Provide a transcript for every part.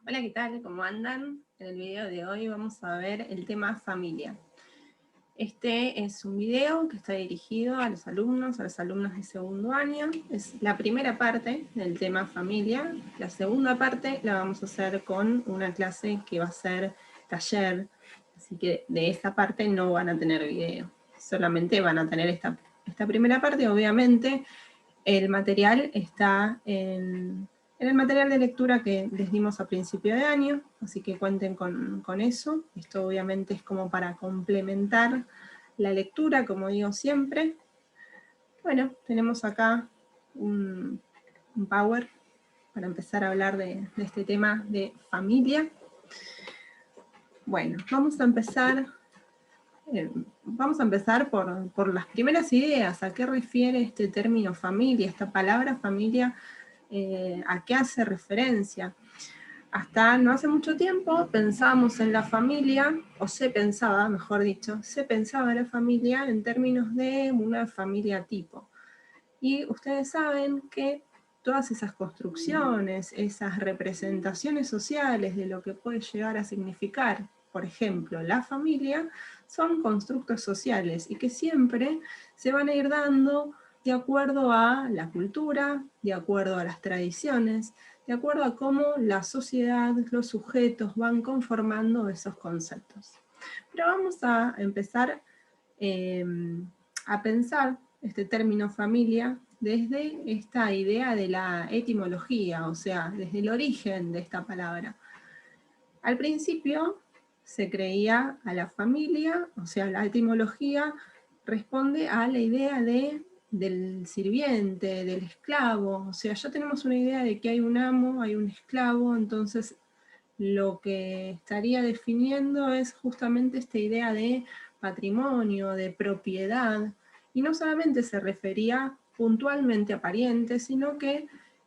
Hola, ¿qué tal? ¿Cómo andan? En el video de hoy vamos a ver el tema familia. Este es un video que está dirigido a los alumnos de segundo año. Es la primera parte del tema familia. La segunda parte la vamos a hacer con una clase que va a ser taller. Así que de esta parte no van a tener video. Solamente van a tener esta primera parte. Obviamente el material está en el material de lectura que les dimos a principio de año, así que cuenten con eso. Esto obviamente es como para complementar la lectura, como digo siempre. Bueno, tenemos acá un power para empezar a hablar de este tema de familia. Bueno, vamos a empezar por las primeras ideas. ¿A qué refiere este término familia, esta palabra familia? ¿A qué hace referencia? Hasta no hace mucho tiempo pensábamos en la familia, o se pensaba, mejor dicho, se pensaba en la familia en términos de una familia tipo. Y ustedes saben que todas esas construcciones, esas representaciones sociales de lo que puede llegar a significar, por ejemplo, la familia, son constructos sociales y que siempre se van a ir dando de acuerdo a la cultura, de acuerdo a las tradiciones, de acuerdo a cómo la sociedad, los sujetos van conformando esos conceptos. Pero vamos a empezar a pensar este término familia desde esta idea de la etimología, o sea, desde el origen de esta palabra. Al principio se creía a la familia, o sea, la etimología responde a la idea del sirviente, del esclavo, o sea, ya tenemos una idea de que hay un amo, hay un esclavo, entonces lo que estaría definiendo es justamente esta idea de patrimonio, de propiedad, y no solamente se refería puntualmente a parientes, sino que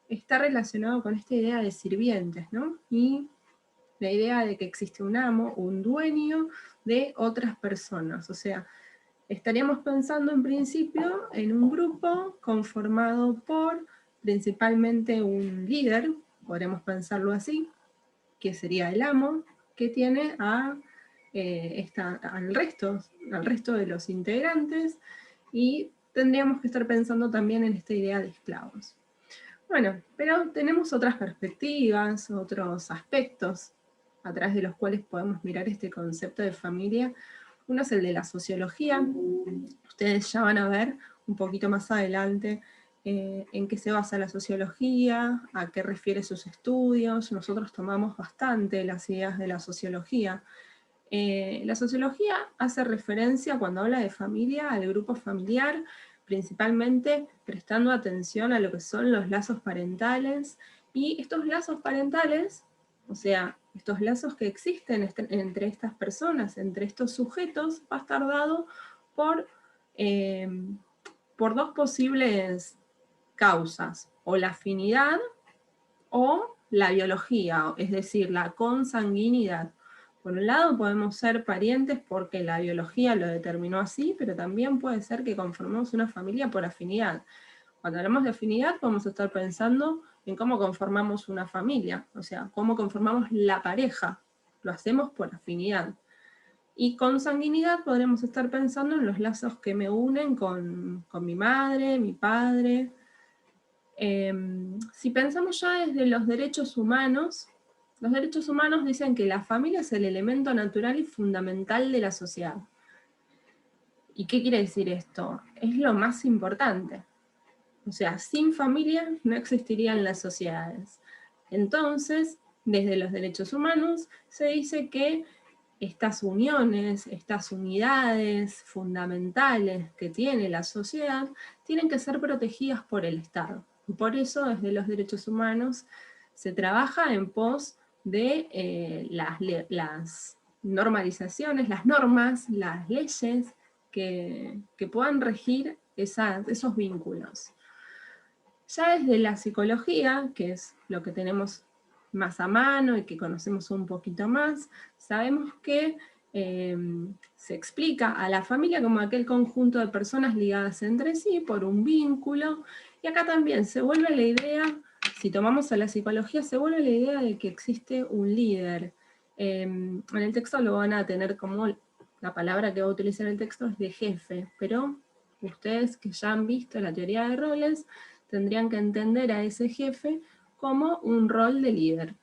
está relacionado con esta idea de sirvientes, ¿no? Y la idea de que existe un amo, un dueño de otras personas, o sea, estaríamos pensando en principio en un grupo conformado por principalmente un líder, podremos pensarlo así, que sería el amo, que tiene al resto de los integrantes, y tendríamos que estar pensando también en esta idea de esclavos. Bueno, pero tenemos otras perspectivas, otros aspectos a través de los cuales podemos mirar este concepto de familia. Uno es el de la sociología. Ustedes ya van a ver un poquito más adelante en qué se basa la sociología, a qué refiere sus estudios. Nosotros tomamos bastante las ideas de la sociología. La sociología hace referencia, cuando habla de familia, al grupo familiar, principalmente prestando atención a lo que son los lazos parentales, y estos lazos parentales, o sea, estos lazos que existen entre estas personas, entre estos sujetos, va a estar dado por, eh, por dos posibles causas, o la afinidad o la biología, es decir, la consanguinidad. Por un lado podemos ser parientes porque la biología lo determinó así, pero también puede ser que conformemos una familia por afinidad. Cuando hablamos de afinidad podemos estar pensando en cómo conformamos una familia, o sea, cómo conformamos la pareja. Lo hacemos por afinidad. Y con sanguinidad podremos estar pensando en los lazos que me unen con mi madre, mi padre. Si pensamos ya desde los derechos humanos dicen que la familia es el elemento natural y fundamental de la sociedad. ¿Y qué quiere decir esto? Es lo más importante. O sea, sin familia no existirían las sociedades. Entonces, desde los derechos humanos se dice que estas uniones, estas unidades fundamentales que tiene la sociedad, tienen que ser protegidas por el Estado. Y por eso, desde los derechos humanos, se trabaja en pos de las normalizaciones, las normas, las leyes que puedan regir esos vínculos. Ya desde la psicología, que es lo que tenemos más a mano y que conocemos un poquito más, sabemos que se explica a la familia como aquel conjunto de personas ligadas entre sí por un vínculo, y acá también se vuelve la idea si tomamos a la psicología, se vuelve la idea de que existe un líder. En el texto lo van a tener como, la palabra que va a utilizar el texto es de jefe, pero ustedes que ya han visto la teoría de roles, tendrían que entender a ese jefe como un rol de líder.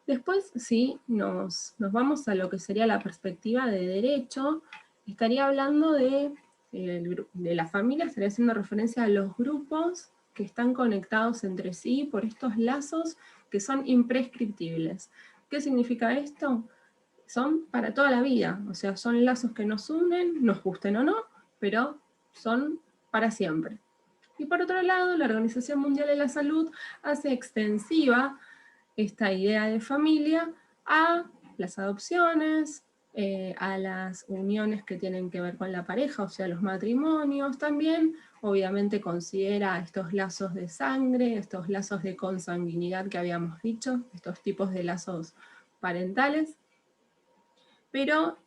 Después, si nos vamos a lo que sería la perspectiva de derecho, estaría hablando de la familia, estaría haciendo referencia a los grupos que están conectados entre sí por estos lazos que son imprescriptibles. ¿Qué significa esto? Son para toda la vida, o sea, son lazos que nos unen, nos gusten o no, pero son para siempre. Y por otro lado, la Organización Mundial de la Salud hace extensiva esta idea de familia a las adopciones, a las uniones que tienen que ver con la pareja, o sea, los matrimonios también. Obviamente considera estos lazos de sangre, estos lazos de consanguinidad que habíamos dicho, estos tipos de lazos parentales. Pero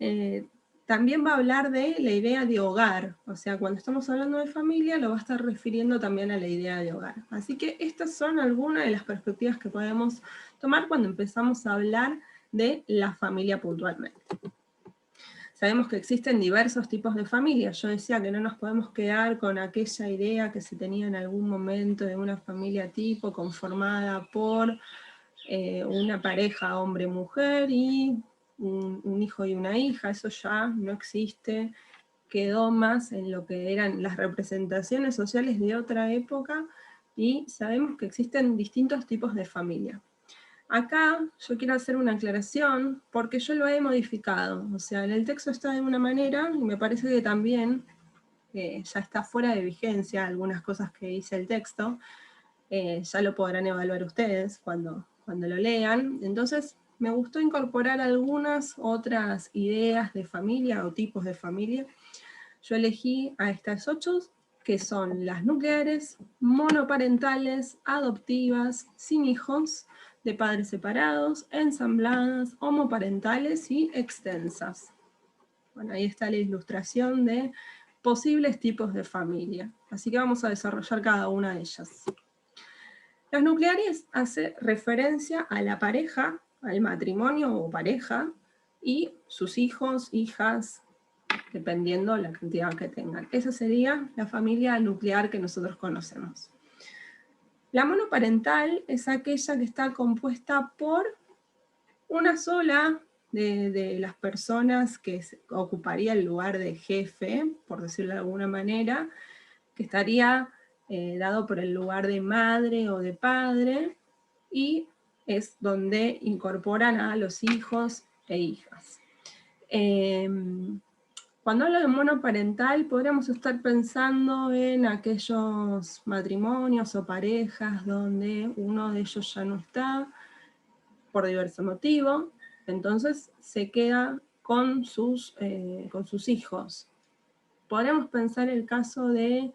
también va a hablar de la idea de hogar, o sea, cuando estamos hablando de familia lo va a estar refiriendo también a la idea de hogar. Así que estas son algunas de las perspectivas que podemos tomar cuando empezamos a hablar de la familia puntualmente. Sabemos que existen diversos tipos de familias. Yo decía que no nos podemos quedar con aquella idea que se tenía en algún momento de una familia tipo conformada por una pareja hombre-mujer y un hijo y una hija. Eso ya no existe, quedó más en lo que eran las representaciones sociales de otra época, y sabemos que existen distintos tipos de familia. Acá yo quiero hacer una aclaración, porque yo lo he modificado, o sea, en el texto está de una manera, y me parece que también ya está fuera de vigencia algunas cosas que dice el texto, ya lo podrán evaluar ustedes cuando lo lean. Entonces me gustó incorporar algunas otras ideas de familia o tipos de familia. Yo elegí a estas 8, que son las nucleares, monoparentales, adoptivas, sin hijos, de padres separados, ensambladas, homoparentales y extensas. Bueno, ahí está la ilustración de posibles tipos de familia. Así que vamos a desarrollar cada una de ellas. Las nucleares hace referencia a la pareja, al matrimonio o pareja, y sus hijos, hijas, dependiendo la cantidad que tengan. Esa sería la familia nuclear que nosotros conocemos. La monoparental es aquella que está compuesta por una sola de las personas que ocuparía el lugar de jefe, por decirlo de alguna manera, que estaría dado por el lugar de madre o de padre, y es donde incorporan a los hijos e hijas. Cuando hablo de monoparental, podríamos estar pensando en aquellos matrimonios o parejas donde uno de ellos ya no está por diverso motivo, entonces se queda con sus hijos. Podríamos pensar en el caso de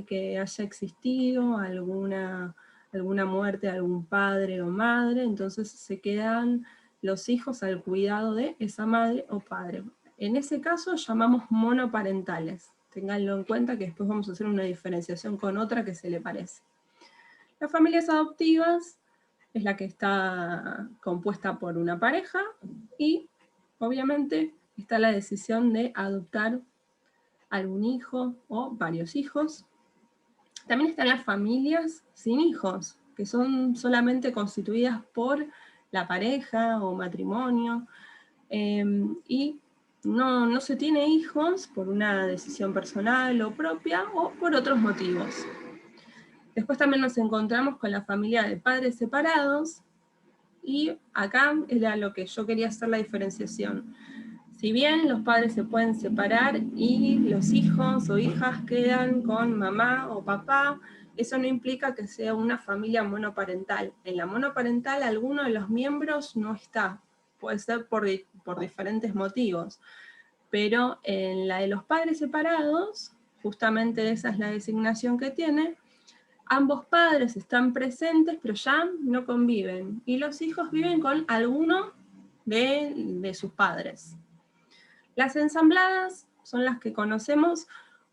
que haya existido alguna muerte de algún padre o madre, entonces se quedan los hijos al cuidado de esa madre o padre. En ese caso llamamos monoparentales. Ténganlo en cuenta que después vamos a hacer una diferenciación con otra que se le parece. Las familias adoptivas es la que está compuesta por una pareja y obviamente está la decisión de adoptar algún hijo o varios hijos. También están las familias sin hijos, que son solamente constituidas por la pareja o matrimonio, y no se tiene hijos por una decisión personal o propia o por otros motivos. Después también nos encontramos con la familia de padres separados, y acá era lo que yo quería hacer la diferenciación. Si bien los padres se pueden separar y los hijos o hijas quedan con mamá o papá, eso no implica que sea una familia monoparental. En la monoparental alguno de los miembros no está, puede ser por diferentes motivos, pero en la de los padres separados, justamente esa es la designación que tiene, ambos padres están presentes pero ya no conviven, y los hijos viven con alguno de sus padres. Las ensambladas son las que conocemos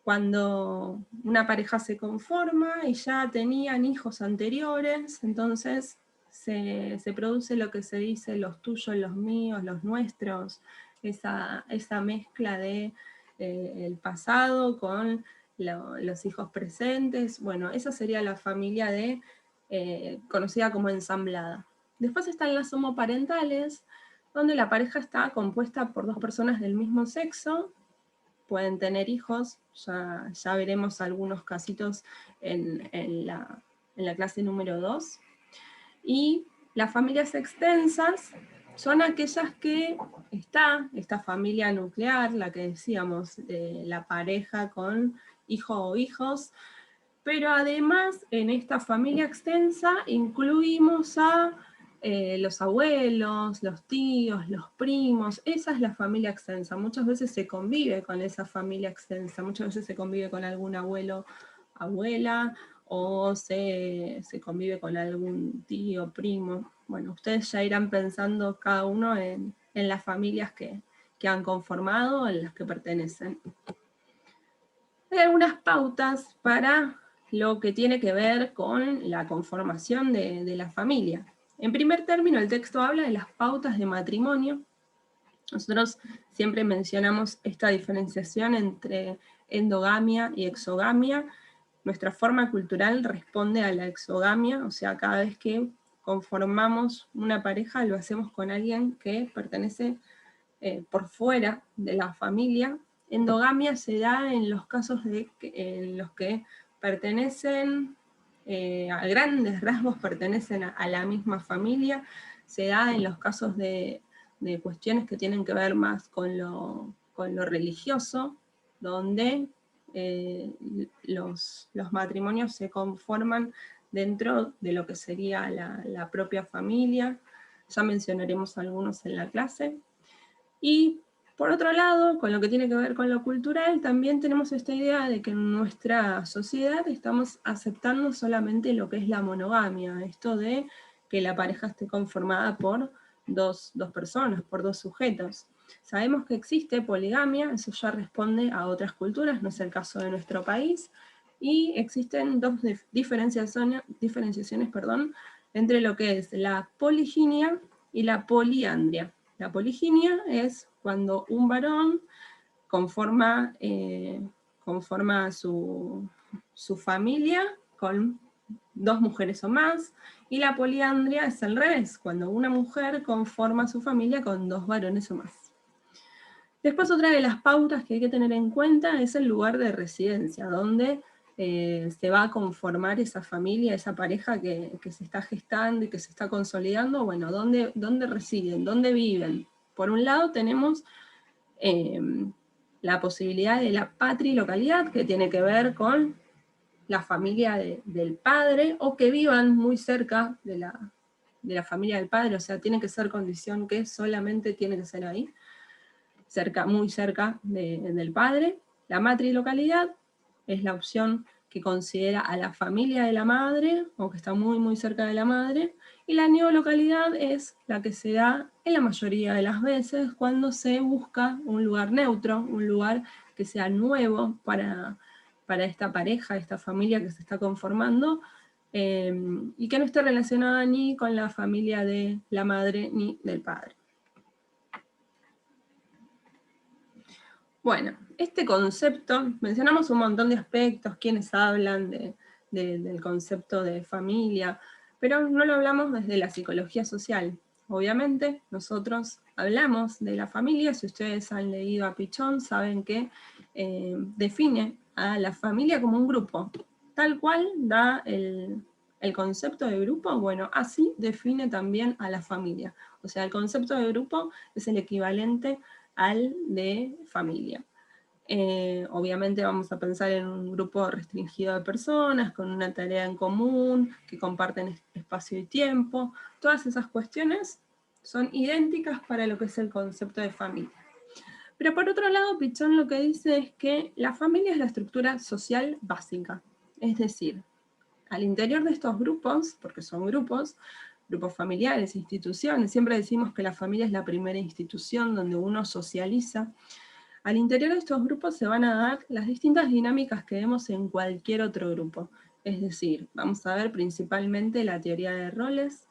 Cuando una pareja se conforma y ya tenían hijos anteriores, entonces se produce lo que se dice los tuyos, los míos, los nuestros, esa mezcla de el pasado con los hijos presentes. Bueno, esa sería la familia conocida como ensamblada. Después están las homoparentales, donde la pareja está compuesta por dos personas del mismo sexo, pueden tener hijos, ya veremos algunos casitos en la clase número 2. Y las familias extensas son aquellas que esta familia nuclear, la que decíamos, de la pareja con hijo o hijos, pero además en esta familia extensa incluimos a los abuelos, los tíos, los primos. Esa es la familia extensa. Muchas veces se convive con esa familia extensa, muchas veces se convive con algún abuelo, abuela, o se convive con algún tío, primo. Bueno, ustedes ya irán pensando cada uno en las familias que han conformado, en las que pertenecen. Hay algunas pautas para lo que tiene que ver con la conformación de la familia. En primer término, el texto habla de las pautas de matrimonio. Nosotros siempre mencionamos esta diferenciación entre endogamia y exogamia. Nuestra forma cultural responde a la exogamia, o sea, cada vez que conformamos una pareja lo hacemos con alguien que pertenece por fuera de la familia. Endogamia se da en los casos en los que pertenecen, a grandes rasgos pertenecen a la misma familia, se da en los casos de cuestiones que tienen que ver más con lo religioso, donde los matrimonios se conforman dentro de lo que sería la propia familia. Ya mencionaremos algunos en la clase. Y por otro lado, con lo que tiene que ver con lo cultural, también tenemos esta idea de que en nuestra sociedad estamos aceptando solamente lo que es la monogamia, esto de que la pareja esté conformada por dos personas, por dos sujetos. Sabemos que existe poligamia, eso ya responde a otras culturas, no es el caso de nuestro país, y existen dos diferenciaciones, entre lo que es la poliginia y la poliandria. La poliginia es cuando un varón conforma su familia con dos mujeres o más, y la poliandria es al revés, cuando una mujer conforma su familia con dos varones o más. Después, otra de las pautas que hay que tener en cuenta es el lugar de residencia, donde se va a conformar esa familia, esa pareja que se está gestando y que se está consolidando. Bueno, ¿dónde residen? ¿Dónde viven? Por un lado tenemos la posibilidad de la patrilocalidad, que tiene que ver con la familia del padre, o que vivan muy cerca de la familia del padre, o sea, tiene que ser condición que solamente tiene que ser ahí, muy cerca del padre. La matrilocalidad es la opción que considera a la familia de la madre, o que está muy, muy cerca de la madre, y la neolocalidad es la que se da en la mayoría de las veces cuando se busca un lugar neutro, un lugar que sea nuevo para esta pareja, esta familia que se está conformando, y que no esté relacionada ni con la familia de la madre ni del padre. Bueno, este concepto, mencionamos un montón de aspectos, quienes hablan del concepto de familia, pero no lo hablamos desde la psicología social. Obviamente, nosotros hablamos de la familia. Si ustedes han leído a Pichon, saben que define a la familia como un grupo. Tal cual da el concepto de grupo, bueno, así define también a la familia. O sea, el concepto de grupo es el equivalente al de familia. Obviamente vamos a pensar en un grupo restringido de personas, con una tarea en común, que comparten espacio y tiempo. Todas esas cuestiones son idénticas para lo que es el concepto de familia. Pero por otro lado, Pichon lo que dice es que la familia es la estructura social básica. Es decir, al interior de estos grupos, porque son grupos familiares, instituciones, siempre decimos que la familia es la primera institución donde uno socializa. Al interior de estos grupos se van a dar las distintas dinámicas que vemos en cualquier otro grupo. Es decir, vamos a ver principalmente la teoría de roles,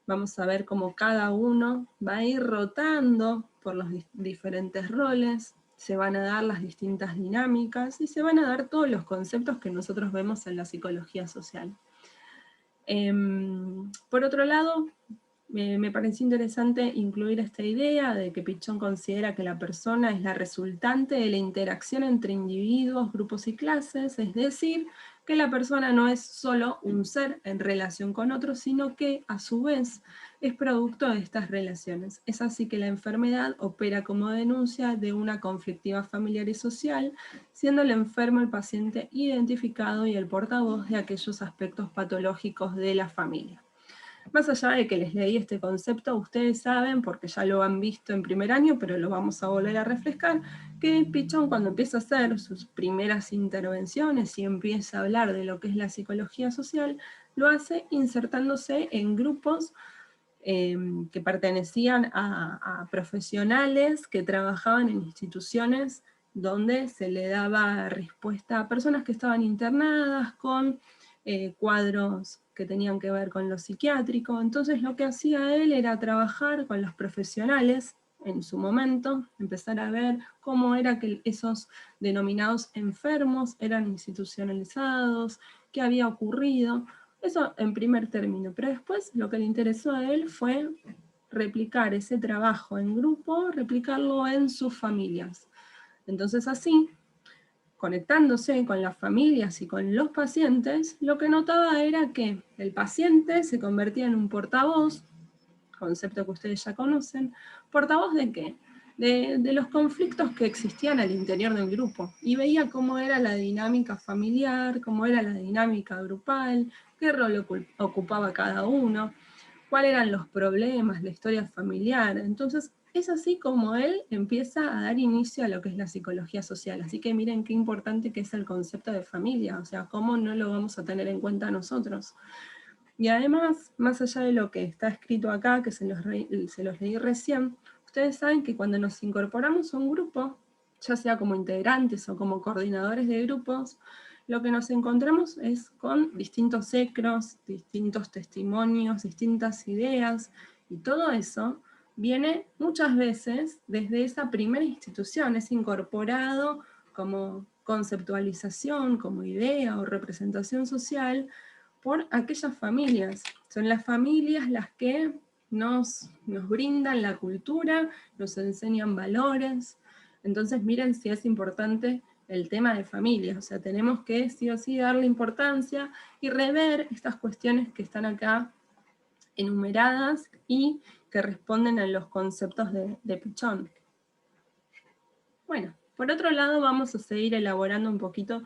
vamos a ver cómo cada uno va a ir rotando por los diferentes roles, se van a dar las distintas dinámicas y se van a dar todos los conceptos que nosotros vemos en la psicología social. Por otro lado, me pareció interesante incluir esta idea de que Pichon considera que la persona es la resultante de la interacción entre individuos, grupos y clases, es decir, que la persona no es solo un ser en relación con otros, sino que a su vez es producto de estas relaciones. Es así que la enfermedad opera como denuncia de una conflictiva familiar y social, siendo el enfermo el paciente identificado y el portavoz de aquellos aspectos patológicos de la familia. Más allá de que les leí este concepto, ustedes saben, porque ya lo han visto en primer año, pero lo vamos a volver a refrescar, que Pichon cuando empieza a hacer sus primeras intervenciones y empieza a hablar de lo que es la psicología social, lo hace insertándose en grupos que pertenecían a profesionales que trabajaban en instituciones donde se le daba respuesta a personas que estaban internadas con cuadros que tenían que ver con lo psiquiátrico. Entonces lo que hacía él era trabajar con los profesionales en su momento, empezar a ver cómo era que esos denominados enfermos eran institucionalizados, qué había ocurrido. Eso en primer término, pero después lo que le interesó a él fue replicar ese trabajo en grupo, replicarlo en sus familias. Entonces así, conectándose con las familias y con los pacientes, lo que notaba era que el paciente se convertía en un portavoz, concepto que ustedes ya conocen. ¿Portavoz de qué? De los conflictos que existían al interior del grupo, y veía cómo era la dinámica familiar, cómo era la dinámica grupal, qué rol ocupaba cada uno, cuáles eran los problemas, la historia familiar. Entonces, es así como él empieza a dar inicio a lo que es la psicología social. Así que miren qué importante que es el concepto de familia, o sea, cómo no lo vamos a tener en cuenta nosotros. Y además, más allá de lo que está escrito acá, que se los leí recién, ustedes saben que cuando nos incorporamos a un grupo, ya sea como integrantes o como coordinadores de grupos, lo que nos encontramos es con distintos ecros, distintos testimonios, distintas ideas, y todo eso viene muchas veces desde esa primera institución, es incorporado como conceptualización, como idea o representación social, por aquellas familias. Son las familias las que nos brindan la cultura, nos enseñan valores. Entonces miren si es importante el tema de familia, o sea, tenemos que sí o sí darle importancia y rever estas cuestiones que están acá enumeradas y que responden a los conceptos de Pichon. Bueno, por otro lado vamos a seguir elaborando un poquito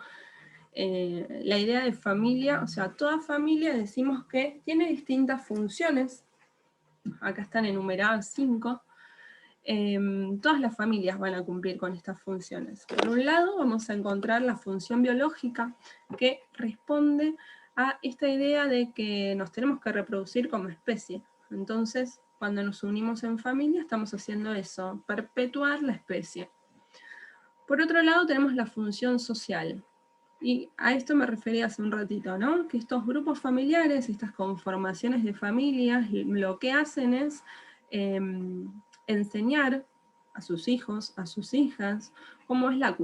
la idea de familia. O sea, toda familia decimos que tiene distintas funciones, acá están enumeradas 5, todas las familias van a cumplir con estas funciones. Por un lado vamos a encontrar la función biológica, que responde a esta idea de que nos tenemos que reproducir como especie. Entonces, cuando nos unimos en familia, estamos haciendo eso, perpetuar la especie. Por otro lado, tenemos la función social. Y a esto me refería hace un ratito, ¿no? Que estos grupos familiares, estas conformaciones de familias, lo que hacen es enseñar a sus hijos, a sus hijas, cómo es la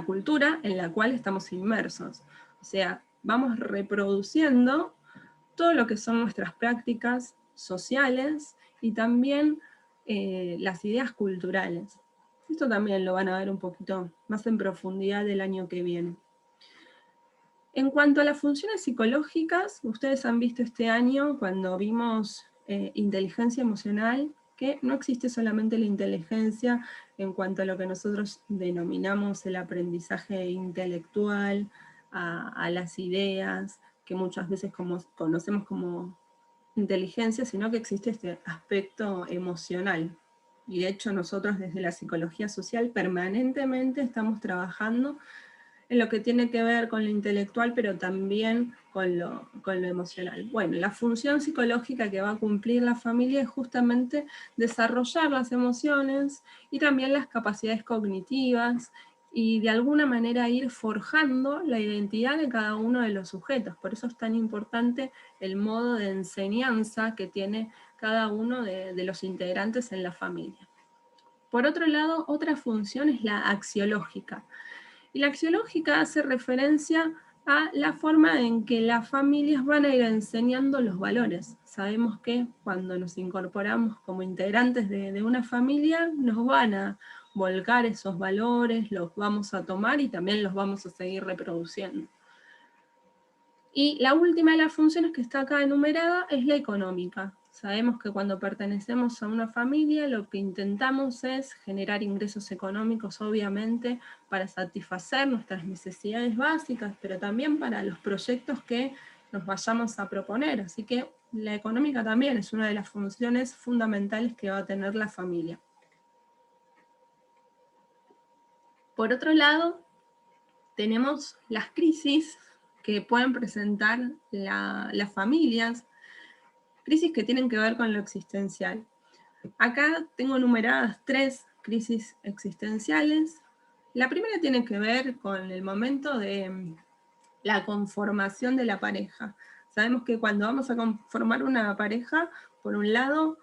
cultura en la cual estamos inmersos. O sea, vamos reproduciendo todo lo que son nuestras prácticas sociales y también las ideas culturales. Esto también lo van a ver un poquito más en profundidad el año que viene. En cuanto a las funciones psicológicas, ustedes han visto este año, cuando vimos inteligencia emocional, que no existe solamente la inteligencia en cuanto a lo que nosotros denominamos el aprendizaje intelectual, a las ideas, que muchas veces conocemos como inteligencia, sino que existe este aspecto emocional. Y de hecho nosotros desde la psicología social permanentemente estamos trabajando en lo que tiene que ver con lo intelectual, pero también con lo emocional. Bueno, la función psicológica que va a cumplir la familia es justamente desarrollar las emociones y también las capacidades cognitivas, y de alguna manera ir forjando la identidad de cada uno de los sujetos. Por eso es tan importante el modo de enseñanza que tiene cada uno de los integrantes en la familia. Por otro lado, otra función es la axiológica. Y la axiológica hace referencia a la forma en que las familias van a ir enseñando los valores. Sabemos que cuando nos incorporamos como integrantes de una familia, nos van a volcar esos valores, los vamos a tomar y también los vamos a seguir reproduciendo. Y la última de las funciones que está acá enumerada es la económica. Sabemos que cuando pertenecemos a una familia lo que intentamos es generar ingresos económicos, obviamente, para satisfacer nuestras necesidades básicas, pero también para los proyectos que nos vayamos a proponer. Así que la económica también es una de las funciones fundamentales que va a tener la familia. Por otro lado, tenemos las crisis que pueden presentar las familias, crisis que tienen que ver con lo existencial. Acá tengo numeradas 3 crisis existenciales. La primera tiene que ver con el momento de la conformación de la pareja. Sabemos que cuando vamos a conformar una pareja, por un lado,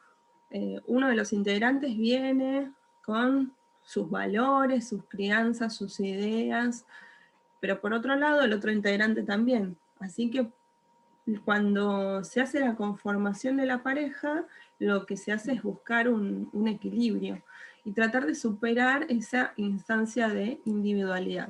uno de los integrantes viene con sus valores, sus crianzas, sus ideas, pero por otro lado el otro integrante también. Así que cuando se hace la conformación de la pareja, lo que se hace es buscar un equilibrio y tratar de superar esa instancia de individualidad.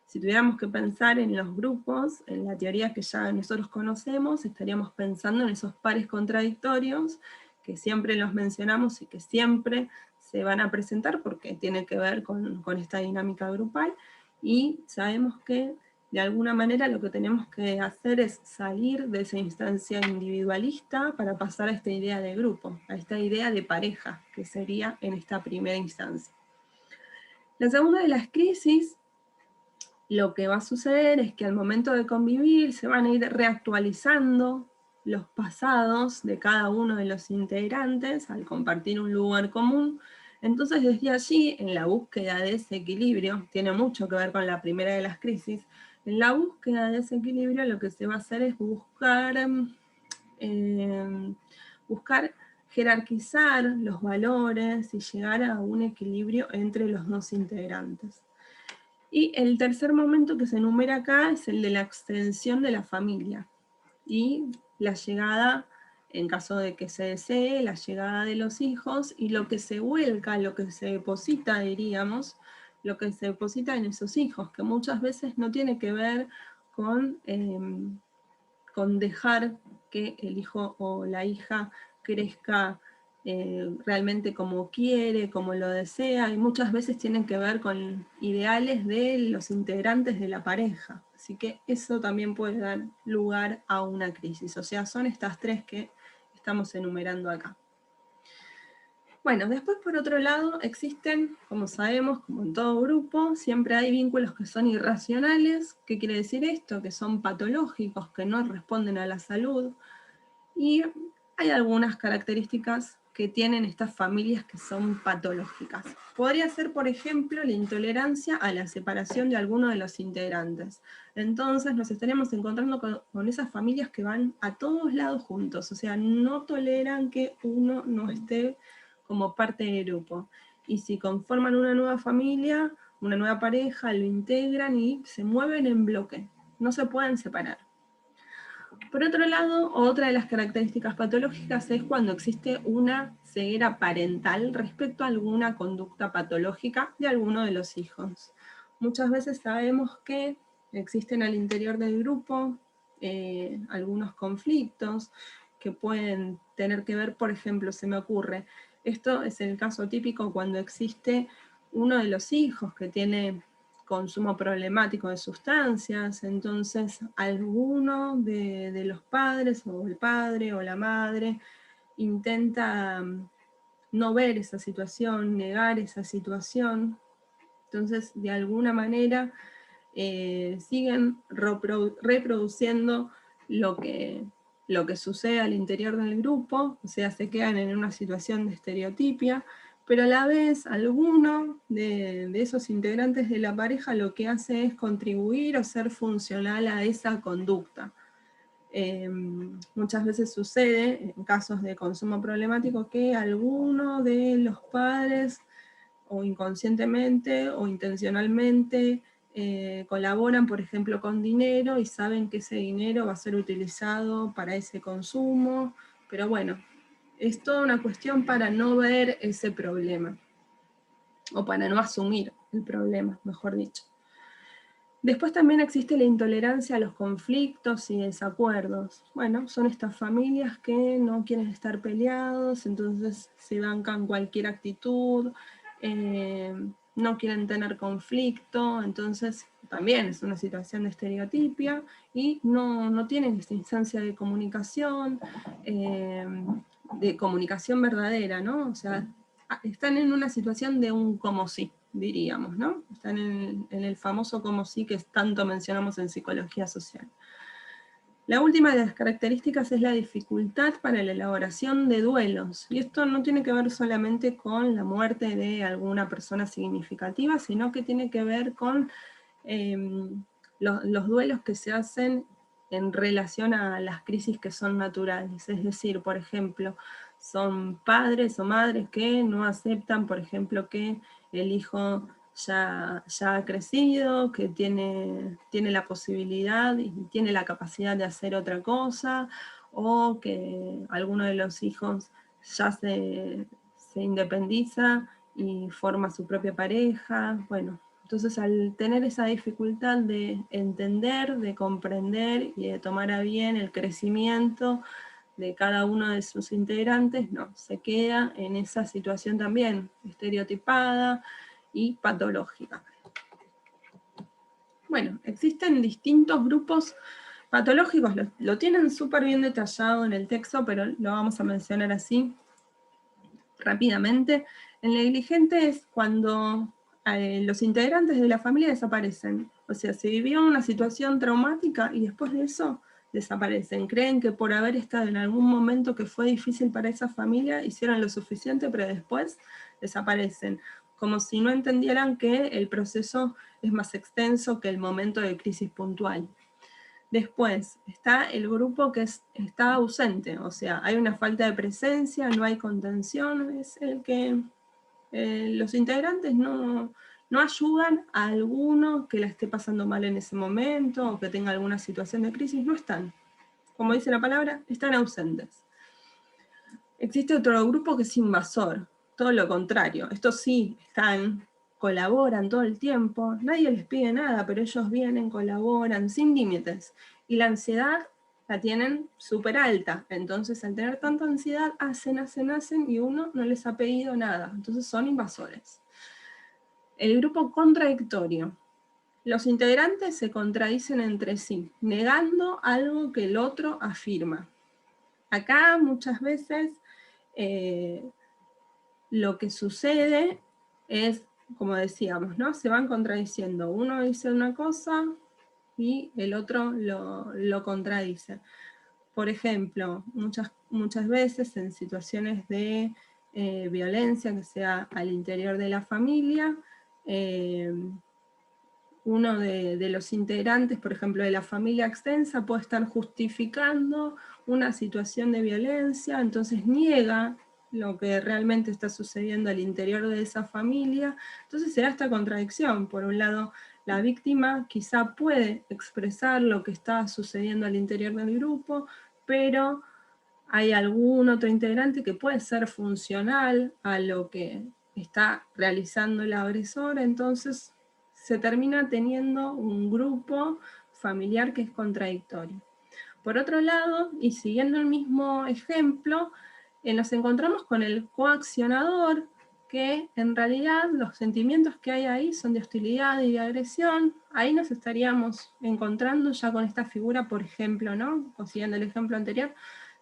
Si tuviéramos que pensar en los grupos, en la teoría que ya nosotros conocemos, estaríamos pensando en esos pares contradictorios que siempre los mencionamos y que siempre se van a presentar porque tiene que ver con esta dinámica grupal, y sabemos que de alguna manera lo que tenemos que hacer es salir de esa instancia individualista para pasar a esta idea de grupo, a esta idea de pareja, que sería en esta primera instancia. La segunda de las crisis, lo que va a suceder es que al momento de convivir se van a ir reactualizando los pasados de cada uno de los integrantes al compartir un lugar común. Entonces desde allí, en la búsqueda de ese equilibrio, tiene mucho que ver con la primera de las crisis, en la búsqueda de ese equilibrio lo que se va a hacer es buscar jerarquizar los valores y llegar a un equilibrio entre los dos integrantes. Y el tercer momento que se enumera acá es el de la extensión de la familia y la llegada, en caso de que se desee, la llegada de los hijos y lo que se vuelca, lo que se deposita, diríamos, lo que se deposita en esos hijos, que muchas veces no tiene que ver con dejar que el hijo o la hija crezca realmente como quiere, como lo desea, y muchas veces tienen que ver con ideales de los integrantes de la pareja. Así que eso también puede dar lugar a una crisis. O sea, son estas 3 que estamos enumerando acá. Bueno, después por otro lado existen, como sabemos, como en todo grupo, siempre hay vínculos que son irracionales. ¿Qué quiere decir esto? Que son patológicos, que no responden a la salud. Y hay algunas características que tienen estas familias que son patológicas. Podría ser, por ejemplo, la intolerancia a la separación de alguno de los integrantes. Entonces nos estaríamos encontrando con esas familias que van a todos lados juntos, o sea, no toleran que uno no esté como parte del grupo. Y si conforman una nueva familia, una nueva pareja, lo integran y se mueven en bloque, no se pueden separar. Por otro lado, otra de las características patológicas es cuando existe una ceguera parental respecto a alguna conducta patológica de alguno de los hijos. Muchas veces sabemos que existen al interior del grupo algunos conflictos que pueden tener que ver, por ejemplo, se me ocurre, esto es el caso típico cuando existe uno de los hijos que tiene consumo problemático de sustancias, entonces alguno de los padres, o el padre o la madre, intenta no ver esa situación, negar esa situación, entonces de alguna manera siguen reproduciendo lo que sucede al interior del grupo, o sea, se quedan en una situación de estereotipia, pero a la vez alguno de esos integrantes de la pareja lo que hace es contribuir o ser funcional a esa conducta. Muchas veces sucede, en casos de consumo problemático, que alguno de los padres, o inconscientemente o intencionalmente, colaboran, por ejemplo, con dinero y saben que ese dinero va a ser utilizado para ese consumo, pero bueno, es toda una cuestión para no ver ese problema, o para no asumir el problema, mejor dicho. Después también existe la intolerancia a los conflictos y desacuerdos. Bueno, son estas familias que no quieren estar peleados, entonces se bancan cualquier actitud, no quieren tener conflicto, entonces también es una situación de estereotipia y no tienen esta instancia de comunicación verdadera, ¿no? O sea, están en una situación de un como sí, diríamos, ¿no? Están en el famoso como sí que tanto mencionamos en psicología social. La última de las características es la dificultad para la elaboración de duelos. Y esto no tiene que ver solamente con la muerte de alguna persona significativa, sino que tiene que ver con los duelos que se hacen en relación a las crisis que son naturales. Es decir, por ejemplo, son padres o madres que no aceptan, por ejemplo, que el hijo ya ha crecido, que tiene la posibilidad y tiene la capacidad de hacer otra cosa, o que alguno de los hijos ya se independiza y forma su propia pareja. Bueno, entonces al tener esa dificultad de entender, de comprender y de tomar a bien el crecimiento de cada uno de sus integrantes, no, se queda en esa situación también estereotipada y patológica. Bueno, existen distintos grupos patológicos, lo tienen súper bien detallado en el texto, pero lo vamos a mencionar así rápidamente. El negligente es cuando los integrantes de la familia desaparecen. O sea, se vivió una situación traumática y después de eso desaparecen. Creen que por haber estado en algún momento que fue difícil para esa familia, hicieron lo suficiente, pero después desaparecen. Como si no entendieran que el proceso es más extenso que el momento de crisis puntual. Después está el grupo que está ausente, o sea, hay una falta de presencia, no hay contención, es el que los integrantes no ayudan a alguno que la esté pasando mal en ese momento o que tenga alguna situación de crisis, no están. Como dice la palabra, están ausentes. Existe otro grupo que es invasor, todo lo contrario, estos sí colaboran todo el tiempo, nadie les pide nada, pero ellos vienen, colaboran sin límites. Y la ansiedad la tienen súper alta, entonces al tener tanta ansiedad hacen y uno no les ha pedido nada, entonces son invasores. El grupo contradictorio. Los integrantes se contradicen entre sí, negando algo que el otro afirma. Acá muchas veces lo que sucede es, como decíamos, ¿no? Se van contradiciendo. Uno dice una cosa y el otro lo contradice. Por ejemplo, muchas veces en situaciones de violencia, que sea al interior de la familia, uno de los integrantes, por ejemplo, de la familia extensa, puede estar justificando una situación de violencia, entonces niega lo que realmente está sucediendo al interior de esa familia. Entonces se da esta contradicción. Por un lado, la víctima quizá puede expresar lo que está sucediendo al interior del grupo, pero hay algún otro integrante que puede ser funcional a lo que está realizando el agresor, entonces se termina teniendo un grupo familiar que es contradictorio. Por otro lado, y siguiendo el mismo ejemplo, nos encontramos con el coaccionador, que en realidad los sentimientos que hay ahí son de hostilidad y de agresión. Ahí nos estaríamos encontrando ya con esta figura, por ejemplo, ¿no? Siguiendo el ejemplo anterior,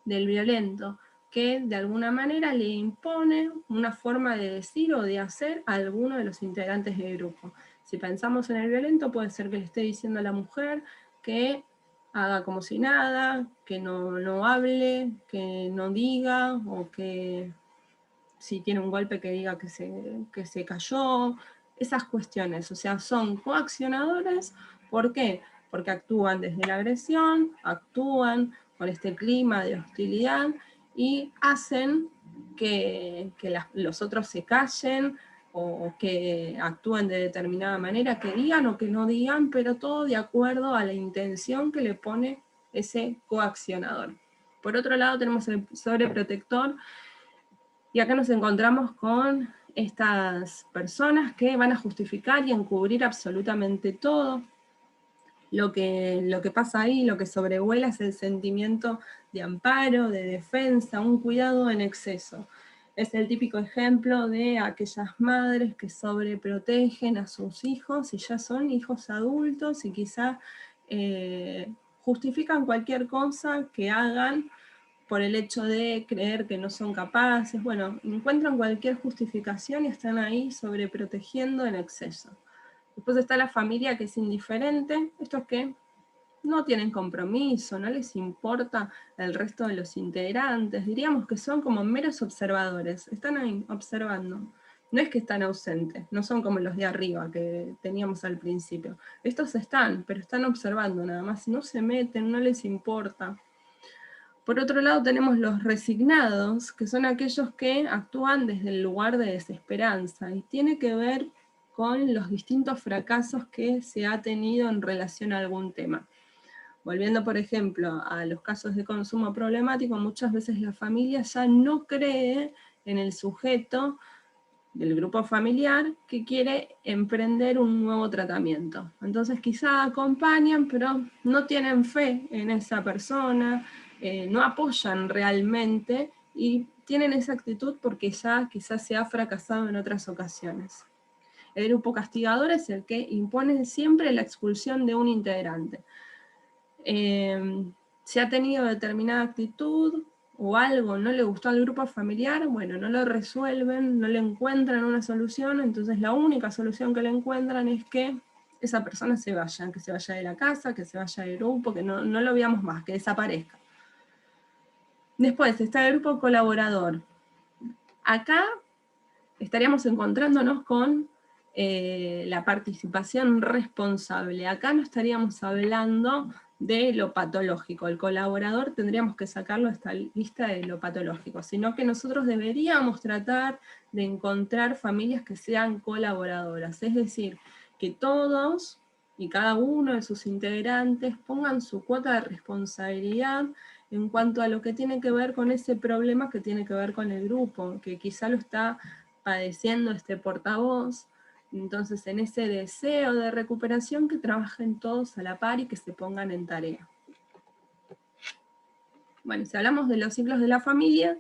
del violento, que de alguna manera le impone una forma de decir o de hacer a alguno de los integrantes del grupo. Si pensamos en el violento, puede ser que le esté diciendo a la mujer que haga como si nada, que no hable, que no diga, o que si tiene un golpe que diga que se cayó, esas cuestiones, o sea, son coaccionadores. ¿Por qué? Porque actúan desde la agresión, actúan con este clima de hostilidad y hacen que los otros se callen o que actúen de determinada manera, que digan o que no digan, pero todo de acuerdo a la intención que le pone ese coaccionador. Por otro lado tenemos el sobreprotector, y acá nos encontramos con estas personas que van a justificar y encubrir absolutamente todo. Lo que pasa ahí, lo que sobrevuela es el sentimiento de amparo, de defensa, un cuidado en exceso. Es el típico ejemplo de aquellas madres que sobreprotegen a sus hijos y ya son hijos adultos y quizá justifican cualquier cosa que hagan por el hecho de creer que no son capaces. Bueno, encuentran cualquier justificación y están ahí sobreprotegiendo en exceso. Después está la familia, que es indiferente, estos que no tienen compromiso, no les importa el resto de los integrantes, diríamos que son como meros observadores, están ahí observando. No es que están ausentes, no son como los de arriba que teníamos al principio. Estos están, pero están observando nada más, no se meten, no les importa. Por otro lado tenemos los resignados, que son aquellos que actúan desde el lugar de desesperanza, y tiene que ver con los distintos fracasos que se ha tenido en relación a algún tema. Volviendo, por ejemplo, a los casos de consumo problemático, muchas veces la familia ya no cree en el sujeto del grupo familiar que quiere emprender un nuevo tratamiento. Entonces quizá acompañan, pero no tienen fe en esa persona, no apoyan realmente y tienen esa actitud porque ya quizás se ha fracasado en otras ocasiones. El grupo castigador es el que impone siempre la expulsión de un integrante. Si ha tenido determinada actitud o algo no le gustó al grupo familiar, bueno, no lo resuelven, no le encuentran una solución, entonces la única solución que le encuentran es que esa persona se vaya, que se vaya de la casa, que se vaya del grupo, que no lo veamos más, que desaparezca. Después está el grupo colaborador. Acá estaríamos encontrándonos con la participación responsable. Acá no estaríamos hablando de lo patológico. El colaborador tendríamos que sacarlo de esta lista de lo patológico, sino que nosotros deberíamos tratar de encontrar familias que sean colaboradoras, es decir, que todos y cada uno de sus integrantes pongan su cuota de responsabilidad en cuanto a lo que tiene que ver con ese problema que tiene que ver con el grupo, que quizá lo está padeciendo este portavoz. Entonces, en ese deseo de recuperación, que trabajen todos a la par y que se pongan en tarea. Bueno, si hablamos de los ciclos de la familia,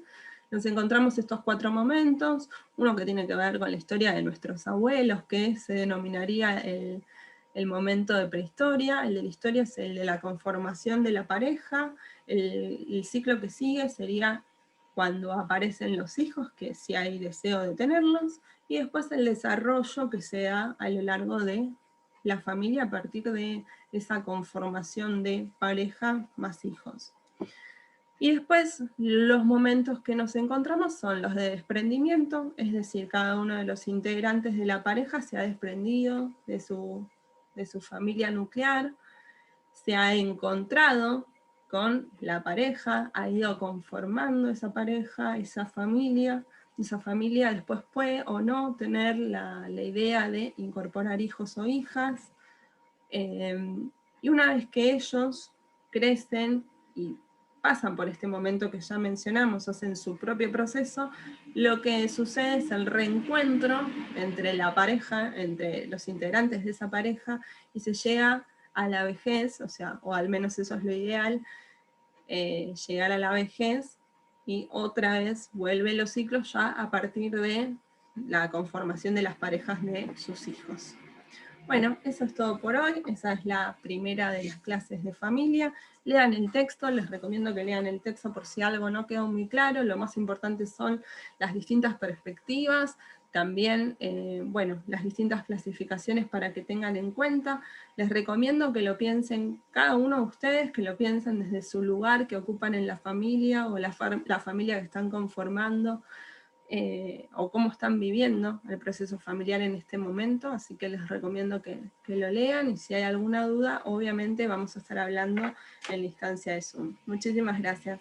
nos encontramos estos 4 momentos, uno que tiene que ver con la historia de nuestros abuelos, que se denominaría el momento de prehistoria. El de la historia es el de la conformación de la pareja. El ciclo que sigue sería cuando aparecen los hijos, que si hay deseo de tenerlos, y después el desarrollo que se da a lo largo de la familia a partir de esa conformación de pareja más hijos. Y después los momentos que nos encontramos son los de desprendimiento, es decir, cada uno de los integrantes de la pareja se ha desprendido de su familia nuclear, se ha encontrado con la pareja, ha ido conformando esa pareja, esa familia después puede o no tener la idea de incorporar hijos o hijas, y una vez que ellos crecen y pasan por este momento que ya mencionamos, hacen su propio proceso, lo que sucede es el reencuentro entre la pareja, entre los integrantes de esa pareja, y se llega a la vejez, o al menos eso es lo ideal, llegar a la vejez, y otra vez vuelven los ciclos ya a partir de la conformación de las parejas de sus hijos. Bueno, eso es todo por hoy. Esa es la primera de las clases de familia. Lean el texto, les recomiendo que lean el texto por si algo no quedó muy claro. Lo más importante son las distintas perspectivas, también, bueno, las distintas clasificaciones para que tengan en cuenta. Les recomiendo que lo piensen, cada uno de ustedes, que lo piensen desde su lugar que ocupan en la familia o la familia que están conformando. O cómo están viviendo el proceso familiar en este momento, así que les recomiendo que lo lean, y si hay alguna duda, obviamente vamos a estar hablando en la instancia de Zoom. Muchísimas gracias.